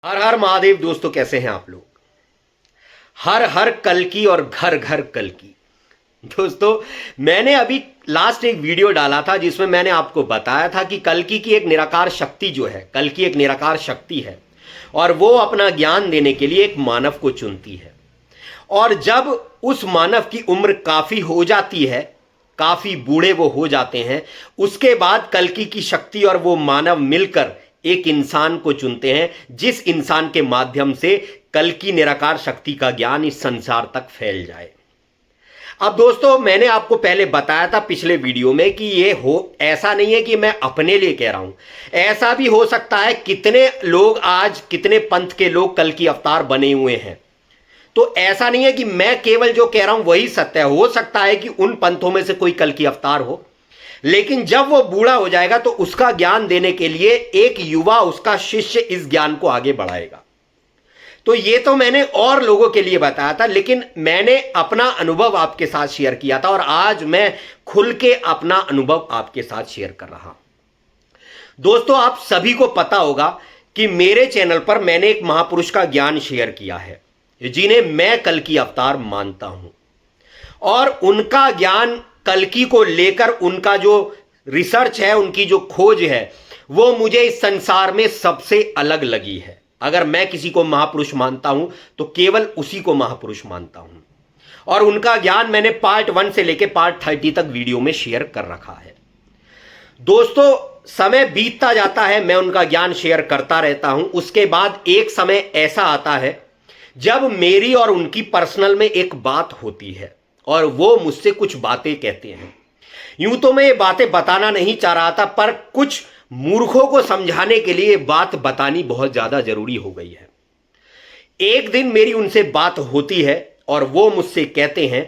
हर हर महादेव दोस्तों, कैसे हैं आप लोग। हर हर कल की और घर घर कल की। दोस्तों, मैंने अभी लास्ट एक वीडियो डाला था जिसमें मैंने आपको बताया था कि कल्कि की एक निराकार शक्ति जो है, कल की एक निराकार शक्ति है और वो अपना ज्ञान देने के लिए एक मानव को चुनती है। और जब उस मानव की उम्र काफी हो जाती है, काफी बूढ़े वो हो जाते हैं, उसके बाद कल्कि की शक्ति और वो मानव मिलकर एक इंसान को चुनते हैं जिस इंसान के माध्यम से कल्कि निराकार शक्ति का ज्ञान इस संसार तक फैल जाए। अब दोस्तों, मैंने आपको पहले बताया था पिछले वीडियो में कि ये हो ऐसा नहीं है कि मैं अपने लिए कह रहा हूं, ऐसा भी हो सकता है कितने लोग आज, कितने पंथ के लोग कल्कि अवतार बने हुए हैं। तो ऐसा नहीं है कि मैं केवल जो कह रहा हूं वही सत्य है। हो सकता है कि उन पंथों में से कोई कल्कि अवतार हो, लेकिन जब वो बूढ़ा हो जाएगा तो उसका ज्ञान देने के लिए एक युवा, उसका शिष्य इस ज्ञान को आगे बढ़ाएगा। तो ये तो मैंने और लोगों के लिए बताया था, लेकिन मैंने अपना अनुभव आपके साथ शेयर किया था और आज मैं खुल के अपना अनुभव आपके साथ शेयर कर रहा हूं। दोस्तों, आप सभी को पता होगा कि मेरे चैनल पर मैंने एक महापुरुष का ज्ञान शेयर किया है जिन्हें मैं कल्कि अवतार मानता हूं, और उनका ज्ञान कल्कि को लेकर उनका जो रिसर्च है, उनकी जो खोज है, वो मुझे इस संसार में सबसे अलग लगी है। अगर मैं किसी को महापुरुष मानता हूं तो केवल उसी को महापुरुष मानता हूं, और उनका ज्ञान मैंने पार्ट 1 से लेकर पार्ट 30 तक वीडियो में शेयर कर रखा है। दोस्तों, समय बीतता जाता है, मैं उनका ज्ञान शेयर करता रहता हूं। उसके बाद एक समय ऐसा आता है जब मेरी और उनकी पर्सनल में एक बात होती है और वो मुझसे कुछ बातें कहते हैं। यूं तो मैं ये बातें बताना नहीं चाह रहा था, पर कुछ मूर्खों को समझाने के लिए बात बतानी बहुत ज्यादा जरूरी हो गई है। एक दिन मेरी उनसे बात होती है और वो मुझसे कहते हैं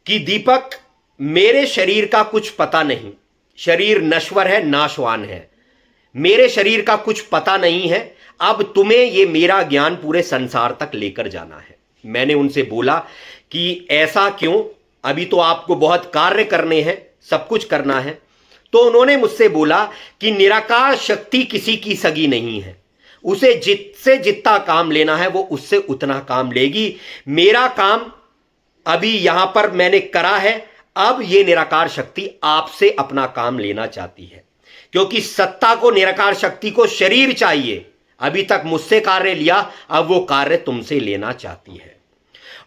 कि दीपक, मेरे शरीर का कुछ पता नहीं, शरीर नश्वर है, नाशवान है, मेरे शरीर का कुछ पता नहीं है, अब तुम्हें ये मेरा ज्ञान पूरे संसार तक लेकर जाना है। मैंने उनसे बोला कि ऐसा क्यों, अभी तो आपको बहुत कार्य करने हैं, सब कुछ करना है। तो उन्होंने मुझसे बोला कि निराकार शक्ति किसी की सगी नहीं है, उसे जितसे जितना काम लेना है वो उससे उतना काम लेगी। मेरा काम अभी यहां पर मैंने करा है, अब ये निराकार शक्ति आपसे अपना काम लेना चाहती है, क्योंकि सत्ता को, निराकार शक्ति को शरीर चाहिए। अभी तक मुझसे कार्य लिया, अब वो कार्य तुमसे लेना चाहती है।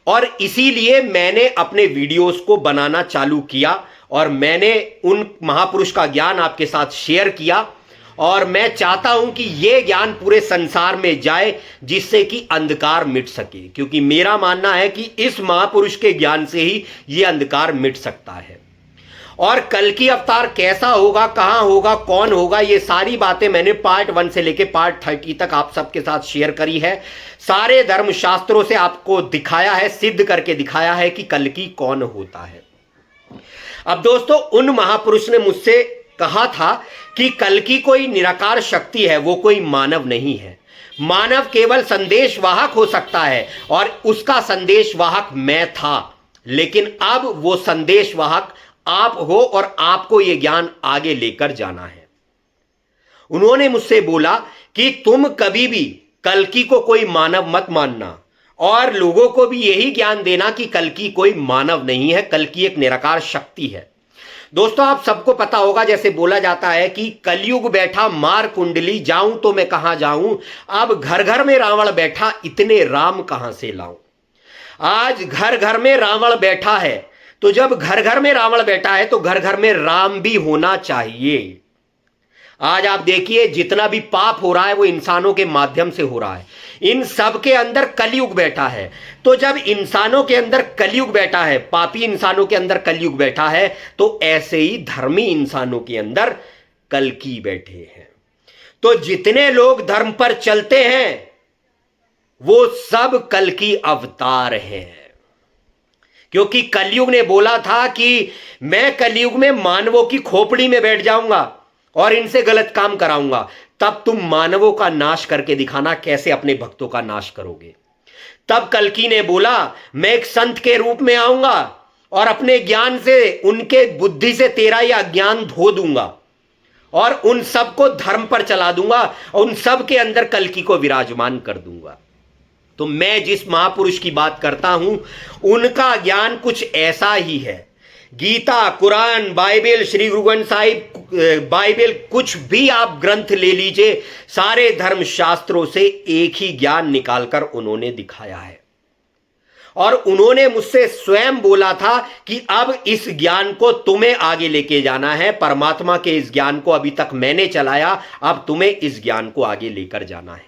और इसीलिए मैंने अपने वीडियोस को बनाना चालू किया और मैंने उन महापुरुष का ज्ञान आपके साथ शेयर किया, और मैं चाहता हूं कि यह ज्ञान पूरे संसार में जाए जिससे कि अंधकार मिट सके, क्योंकि मेरा मानना है कि इस महापुरुष के ज्ञान से ही यह अंधकार मिट सकता है। और कल्कि अवतार कैसा होगा, कहां होगा, कौन होगा, ये सारी बातें मैंने पार्ट 1 से लेकर पार्ट 30 तक आप सबके साथ शेयर करी है। सारे धर्म शास्त्रों से आपको दिखाया है, सिद्ध करके दिखाया है कि कल्कि कौन होता है। अब दोस्तों, उन महापुरुष ने मुझसे कहा था कि कल्कि कोई निराकार शक्ति है, वो कोई मानव नहीं है। मानव केवल संदेशवाहक हो सकता है, और उसका संदेशवाहक मैं था, लेकिन अब वो संदेशवाहक आप हो और आपको यह ज्ञान आगे लेकर जाना है। उन्होंने मुझसे बोला कि तुम कभी भी कल्कि को कोई मानव मत मानना, और लोगों को भी यही ज्ञान देना कि कल्कि कोई मानव नहीं है, कल्कि एक निराकार शक्ति है। दोस्तों, आप सबको पता होगा, जैसे बोला जाता है कि कलयुग बैठा मार कुंडली, जाऊं तो मैं कहां जाऊं, अब घर घर में रावण बैठा, इतने राम कहां से लाऊं। आज घर घर में रावण बैठा है, तो जब घर घर में रावण बैठा है तो घर घर में राम भी होना चाहिए। आज आप देखिए, जितना भी पाप हो रहा है वो इंसानों के माध्यम से हो रहा है। इन सब के अंदर कलयुग बैठा है, तो जब इंसानों के अंदर कलयुग बैठा है, पापी इंसानों के अंदर कलयुग बैठा है, तो ऐसे ही धर्मी इंसानों के अंदर कल्कि बैठे हैं। तो जितने लोग धर्म पर चलते हैं वो सब कल्कि अवतार हैं, क्योंकि कलयुग ने बोला था कि मैं कलयुग में मानवों की खोपड़ी में बैठ जाऊंगा और इनसे गलत काम कराऊंगा। तब तुम मानवों का नाश करके दिखाना, कैसे अपने भक्तों का नाश करोगे। तब कल्कि ने बोला, मैं एक संत के रूप में आऊंगा और अपने ज्ञान से, उनके बुद्धि से तेरा यह अज्ञान धो दूंगा, और उन सबको धर्म पर चला दूंगा और उन सब के अंदर कल्कि को विराजमान कर दूंगा। तो मैं जिस महापुरुष की बात करता हूं उनका ज्ञान कुछ ऐसा ही है। गीता, कुरान, बाइबल, श्री गुरु ग्रंथ साहिब, बाइबल, कुछ भी आप ग्रंथ ले लीजिए, सारे धर्म शास्त्रों से एक ही ज्ञान निकालकर उन्होंने दिखाया है। और उन्होंने मुझसे स्वयं बोला था कि अब इस ज्ञान को तुम्हें आगे लेके जाना है। परमात्मा के इस ज्ञान को अभी तक मैंने चलाया, अब तुम्हें इस ज्ञान को आगे लेकर जाना है।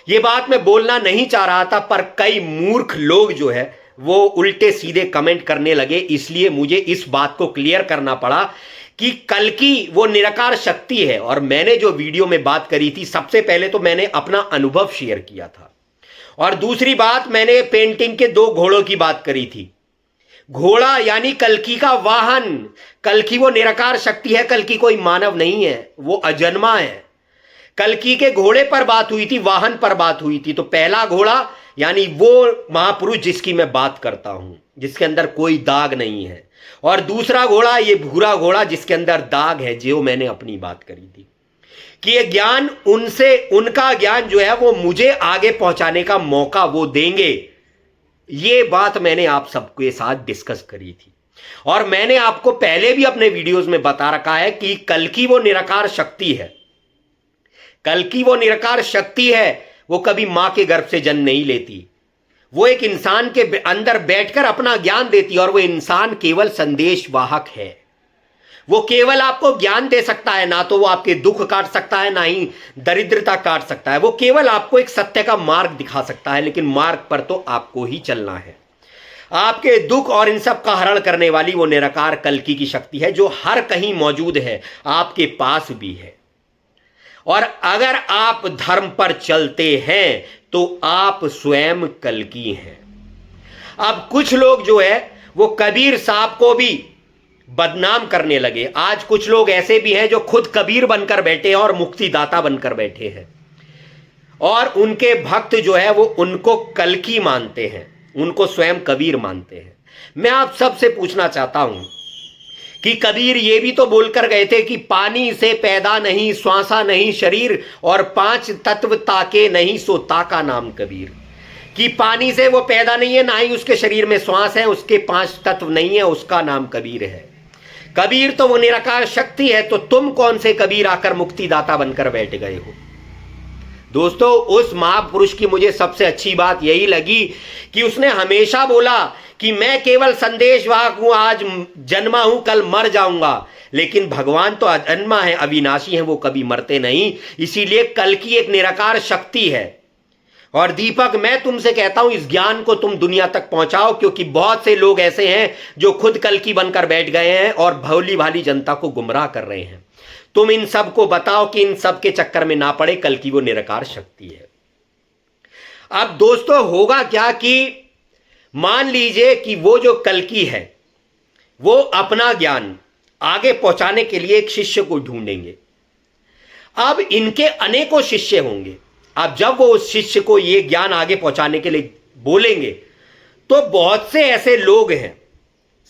ये बात मैं बोलना नहीं चाह रहा था, पर कई मूर्ख लोग जो है वो उल्टे सीधे कमेंट करने लगे, इसलिए मुझे इस बात को क्लियर करना पड़ा कि कल्कि वो निराकार शक्ति है। और मैंने जो वीडियो में बात करी थी, सबसे पहले तो मैंने अपना अनुभव शेयर किया था, और दूसरी बात मैंने पेंटिंग के 2 घोड़ों की बात करी थी। घोड़ा यानी कल्कि का वाहन। कल्कि वो निराकार शक्ति है, कल्कि कोई मानव नहीं है, वो अजन्मा है। कल्कि के घोड़े पर बात हुई थी, वाहन पर बात हुई थी। तो पहला घोड़ा यानी वो महापुरुष जिसकी मैं बात करता हूं, जिसके अंदर कोई दाग नहीं है, और दूसरा घोड़ा ये भूरा घोड़ा जिसके अंदर दाग है, जो मैंने अपनी बात करी थी कि ये ज्ञान उनसे, उनका ज्ञान जो है वो मुझे आगे पहुंचाने का मौका वो देंगे। ये बात मैंने आप सबके साथ डिस्कस करी थी, और मैंने आपको पहले भी अपने वीडियोस में बता रखा है कि कल्कि वो निराकार शक्ति है। कल्कि वो निराकार शक्ति है, वो कभी मां के गर्भ से जन्म नहीं लेती। वो एक इंसान के अंदर बैठकर अपना ज्ञान देती है, और वो इंसान केवल संदेश वाहक है। वो केवल आपको ज्ञान दे सकता है, ना तो वो आपके दुख काट सकता है, ना ही दरिद्रता काट सकता है। वो केवल आपको एक सत्य का मार्ग दिखा सकता है, लेकिन मार्ग पर तो आपको ही चलना है। आपके दुख और इन सब का हरण करने वाली वो निराकार कल्कि की शक्ति है, जो हर कहीं मौजूद है, आपके पास भी है। और अगर आप धर्म पर चलते हैं तो आप स्वयं कल्कि हैं। अब कुछ लोग जो है वो कबीर साहब को भी बदनाम करने लगे। आज कुछ लोग ऐसे भी हैं जो खुद कबीर बनकर बैठे हैं और मुक्तिदाता बनकर बैठे हैं, और उनके भक्त जो है वो उनको कल्कि मानते हैं, उनको स्वयं कबीर मानते हैं। मैं आप सबसे पूछना चाहता हूं कि कबीर ये भी तो बोलकर गए थे कि पानी से पैदा नहीं, श्वासा नहीं शरीर, और 5 तत्व ताके नहीं, सो ताका नाम कबीर। कि पानी से वो पैदा नहीं है, ना ही उसके शरीर में श्वास है, उसके 5 तत्व नहीं है, उसका नाम कबीर है। कबीर तो वो निराकार शक्ति है, तो तुम कौन से कबीर आकर मुक्तिदाता बनकर बैठ गए हो? दोस्तों, उस महापुरुष की मुझे सबसे अच्छी बात यही लगी कि उसने हमेशा बोला कि मैं केवल संदेशवाहक हूं, आज जन्मा हूं, कल मर जाऊंगा। लेकिन भगवान तो अजन्मा है, अविनाशी है, वो कभी मरते नहीं। इसीलिए कल्कि एक निराकार शक्ति है। और दीपक, मैं तुमसे कहता हूं इस ज्ञान को तुम दुनिया तक पहुंचाओ, क्योंकि बहुत से लोग ऐसे हैं जो खुद कल्कि बनकर बैठ गए हैं और भोली भाली जनता को गुमराह कर रहे हैं। तुम इन सब को बताओ कि इन सब के चक्कर में ना पड़े, कल्कि वो निराकार शक्ति है। अब दोस्तों, होगा क्या कि मान लीजिए कि वो जो कल्कि है वो अपना ज्ञान आगे पहुंचाने के लिए एक शिष्य को ढूंढेंगे। अब इनके अनेकों शिष्य होंगे। अब जब वो उस शिष्य को ये ज्ञान आगे पहुंचाने के लिए बोलेंगे तो बहुत से ऐसे लोग हैं,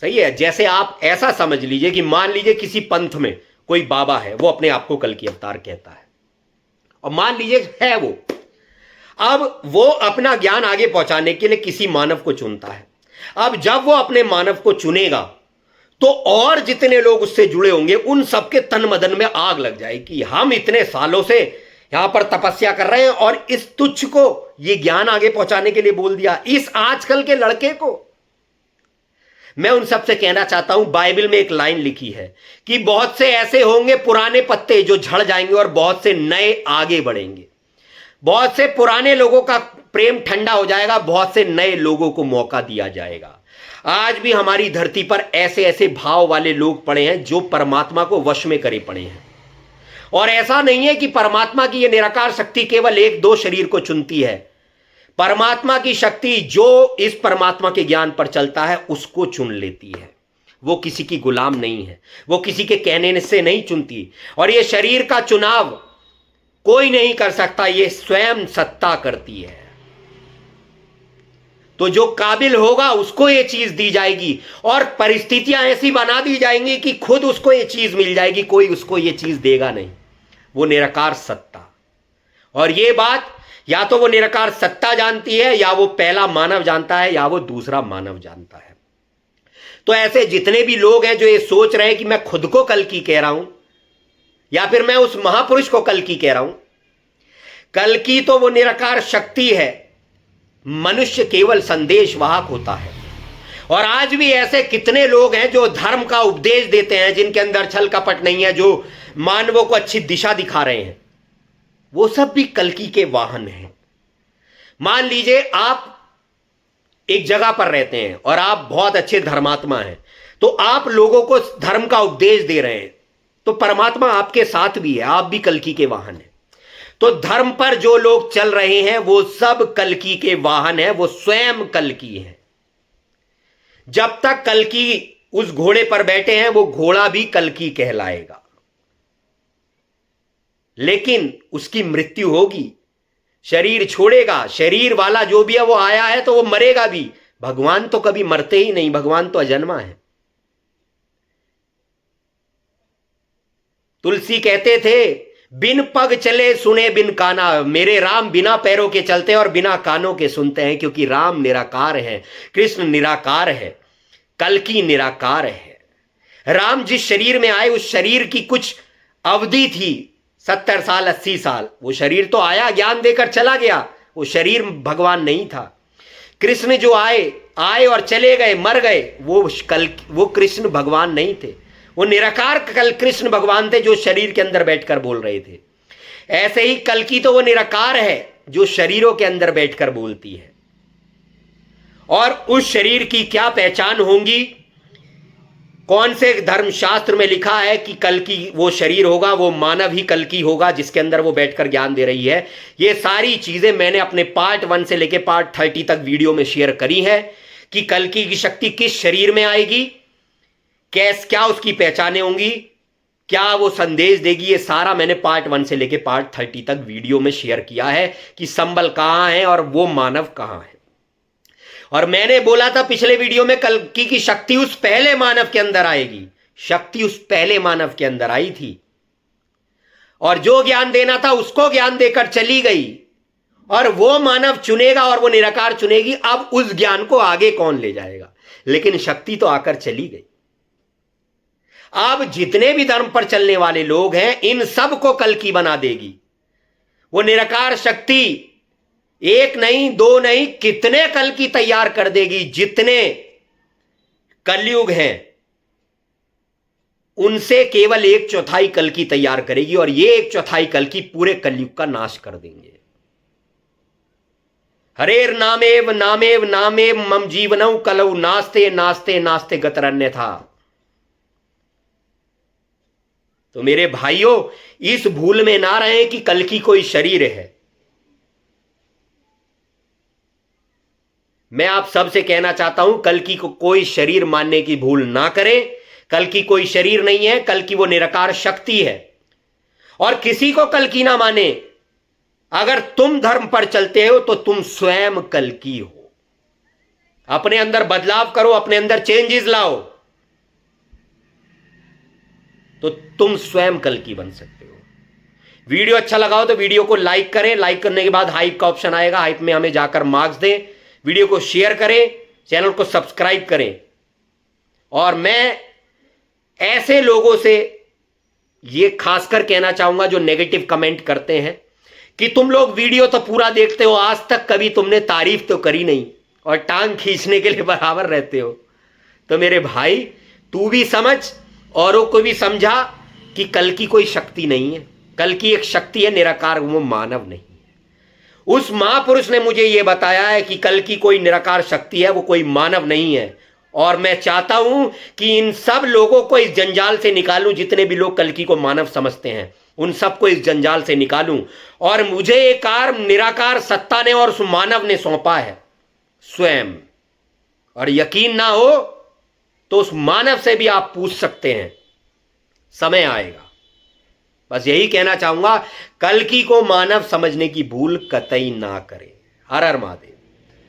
सही है, जैसे आप ऐसा समझ लीजिए कि मान लीजिए किसी पंथ में कोई बाबा है, वो अपने आप को कल्कि अवतार कहता है, और मान लीजिए है वो। अब वो अपना ज्ञान आगे पहुंचाने के लिए किसी मानव को चुनता है। अब जब वो अपने मानव को चुनेगा तो और जितने लोग उससे जुड़े होंगे उन सबके तन मदन में आग लग जाएगी। हम इतने सालों से यहां पर तपस्या कर रहे हैं और इस तुच्छ को ये ज्ञान आगे पहुंचाने के लिए बोल दिया, इस आजकल के लड़के को। मैं उन सबसे कहना चाहता हूं, बाइबल में एक लाइन लिखी है कि बहुत से ऐसे होंगे पुराने पत्ते जो झड़ जाएंगे और बहुत से नए आगे बढ़ेंगे। बहुत से पुराने लोगों का प्रेम ठंडा हो जाएगा, बहुत से नए लोगों को मौका दिया जाएगा। आज भी हमारी धरती पर ऐसे ऐसे भाव वाले लोग पड़े हैं जो परमात्मा को वश में करे पड़े हैं। और ऐसा नहीं है कि परमात्मा की यह निराकार शक्ति केवल 1-2 शरीर को चुनती है। परमात्मा की शक्ति जो इस परमात्मा के ज्ञान पर चलता है उसको चुन लेती है। वो किसी की गुलाम नहीं है, वो किसी के कहने से नहीं चुनती। और ये शरीर का चुनाव कोई नहीं कर सकता, ये स्वयं सत्ता करती है। तो जो काबिल होगा उसको ये चीज दी जाएगी और परिस्थितियां ऐसी बना दी जाएंगी कि खुद उसको ये चीज मिल जाएगी, कोई उसको ये चीज देगा नहीं। वो निराकार सत्ता। और ये बात या तो वो निराकार सत्ता जानती है, या वो पहला मानव जानता है, या वो दूसरा मानव जानता है। तो ऐसे जितने भी लोग हैं जो ये सोच रहे हैं कि मैं खुद को कल्कि कह रहा हूं या फिर मैं उस महापुरुष को कल्कि कह रहा हूं, कल्कि तो वो निराकार शक्ति है, मनुष्य केवल संदेश वाहक होता है। और आज भी ऐसे कितने लोग हैं जो धर्म का उपदेश देते हैं, जिनके अंदर छल कपट नहीं है, जो मानवों को अच्छी दिशा दिखा रहे हैं, वो सब भी कल्कि के वाहन हैं। मान लीजिए आप एक जगह पर रहते हैं और आप बहुत अच्छे धर्मात्मा हैं, तो आप लोगों को धर्म का उपदेश दे रहे हैं, तो परमात्मा आपके साथ भी है, आप भी कल्कि के वाहन हैं। तो धर्म पर जो लोग चल रहे हैं वो सब कल्कि के वाहन हैं, वो स्वयं कल्कि हैं। जब तक कल्कि उस घोड़े पर बैठे हैं वो घोड़ा भी कल्कि कहलाएगा, लेकिन उसकी मृत्यु होगी, शरीर छोड़ेगा। शरीर वाला जो भी है वो आया है तो वो मरेगा भी। भगवान तो कभी मरते ही नहीं, भगवान तो अजन्मा है। तुलसी कहते थे, बिन पग चले सुने बिन काना, मेरे राम बिना पैरों के चलते हैं और बिना कानों के सुनते हैं, क्योंकि राम निराकार है, कृष्ण निराकार है, कल्कि निराकार है। राम जिस शरीर में आए उस शरीर की कुछ अवधि थी, 70 साल 80 साल। वो शरीर तो आया, ज्ञान देकर चला गया, वो शरीर भगवान नहीं था। कृष्ण जो आए और चले गए, मर गए, वो कृष्ण भगवान नहीं थे, वो निराकार कृष्ण भगवान थे जो शरीर के अंदर बैठकर बोल रहे थे। ऐसे ही कल्कि तो वो निराकार है जो शरीरों के अंदर बैठकर बोलती है। और उस शरीर की क्या पहचान होगी, कौन से धर्मशास्त्र में लिखा है कि कल्कि वो शरीर होगा, वो मानव ही कल्कि होगा जिसके अंदर वो बैठकर ज्ञान दे रही है, ये सारी चीजें मैंने अपने पार्ट 1 से लेकर पार्ट 30 तक वीडियो में शेयर करी है कि कल्कि की शक्ति किस शरीर में आएगी, क्या उसकी पहचानें होंगी, क्या वो संदेश देगी, ये सारा मैंने पार्ट 1 से लेकर पार्ट 30 तक वीडियो में शेयर किया है कि संबल कहां है और वो मानव कहां है। और मैंने बोला था पिछले वीडियो में, कल्कि की शक्ति उस पहले मानव के अंदर आएगी। शक्ति उस पहले मानव के अंदर आई थी और जो ज्ञान देना था उसको ज्ञान देकर चली गई, और वो मानव चुनेगा और वो निराकार चुनेगी अब उस ज्ञान को आगे कौन ले जाएगा। लेकिन शक्ति तो आकर चली गई। अब जितने भी धर्म पर चलने वाले लोग हैं इन सब को कल्कि बना देगी वो निराकार शक्ति। एक नहीं, दो नहीं, कितने कल्कि तैयार कर देगी। जितने कलयुग हैं उनसे केवल 1/4 कल्कि तैयार करेगी, और ये 1/4 कल्कि पूरे कलयुग का नाश कर देंगे। हरेर नामेव नामेव नामेव मम जीवनौ कलौ, नास्ते नास्ते नास्ते गतरन्य था। तो मेरे भाइयों, इस भूल में ना रहें कि कल्कि कोई शरीर है। मैं आप सबसे कहना चाहता हूं, कल्कि को कोई शरीर मानने की भूल ना करें। कल्कि कोई शरीर नहीं है, कल्कि वो निराकार शक्ति है। और किसी को कल्कि ना माने, अगर तुम धर्म पर चलते हो तो तुम स्वयं कल्कि हो। अपने अंदर बदलाव करो, अपने अंदर चेंजेस लाओ, तो तुम स्वयं कल्कि बन सकते हो। वीडियो अच्छा लगा हो तो वीडियो को लाइक करें, लाइक करने के बाद हाइप का ऑप्शन आएगा, हाइप में हमें जाकर मार्क्स दें, वीडियो को शेयर करें, चैनल को सब्सक्राइब करें। और मैं ऐसे लोगों से ये खासकर कहना चाहूंगा जो नेगेटिव कमेंट करते हैं कि तुम लोग वीडियो तो पूरा देखते हो, आज तक कभी तुमने तारीफ तो करी नहीं और टांग खींचने के लिए बराबर रहते हो। तो मेरे भाई, तू भी समझ, औरों को भी समझा कि कल्कि कोई शक्ति नहीं है। कल्कि एक शक्ति है, निराकार, वो मानव नहीं है। उस महापुरुष ने मुझे यह बताया है कि कल्कि कोई निराकार शक्ति है, वो कोई मानव नहीं है। और मैं चाहता हूं कि इन सब लोगों को इस जंजाल से निकालूं, जितने भी लोग कल्कि को मानव समझते हैं उन सबको इस जंजाल से निकालूं। और मुझे एक कार्य निराकार सत्ता ने और उस मानव ने सौंपा है स्वयं। और यकीन ना हो तो उस मानव से भी आप पूछ सकते हैं, समय आएगा। बस यही कहना चाहूंगा, कल्कि को मानव समझने की भूल कतई ना करें। हर हर महादेव।